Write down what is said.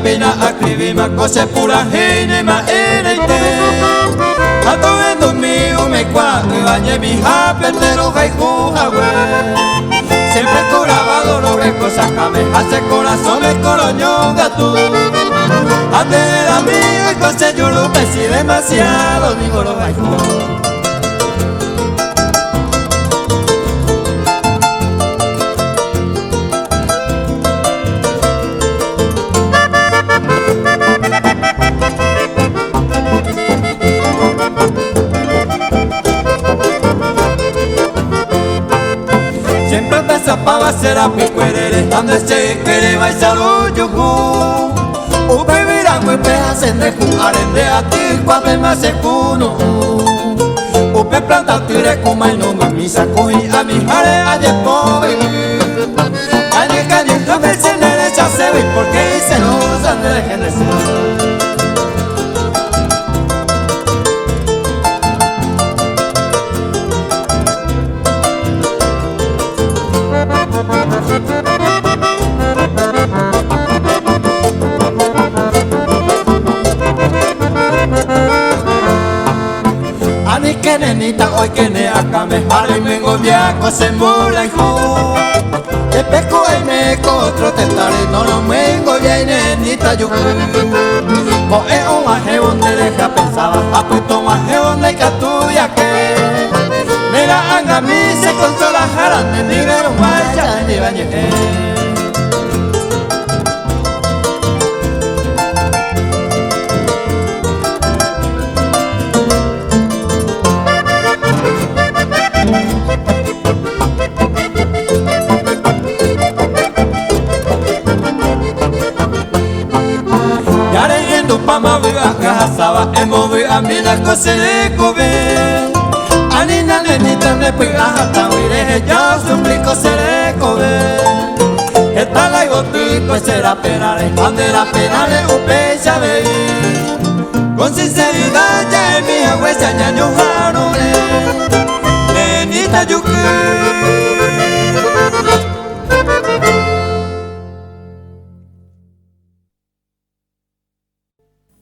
pena escribir más cosas pura gene más ereite. A todo el domingo me cuadro y bañé mi jape pero hay jujawe. Siempre curaba dolores cosas que me hace corazón me coroñó gato. Antes era mío y cosas yo lo pensé demasiado digo lo hay. Siempre pensaba ser a mi cuerere, donde se quiere va y salud yuku. Upe virango y hacen de arende a ti cuando me hace cuno. Upe planta tire kuma y no me misa cuy a mi jare ayer pobre. Ayer calle no me se le echa se ve porque se nos han de dejar de ser. Ani que nenita hoy que ne acá me jale me gobiaco se mola hijo. Te pesco y me otro te tare no lo me gobia y nenita yo. Ko un aje donde deja pensaba apuesto maje donde que tuya que. Mira anga mi se consola jarande ni ver un guacha ni bañe. Mama viva casaba en movi a mí la cosa de comer. Anina nenita me pega hasta huire ya su rico se le comer. Esta la goti pues será penale, ande la penale un pecha de. Con sinceridad ya es mi agüesa ya no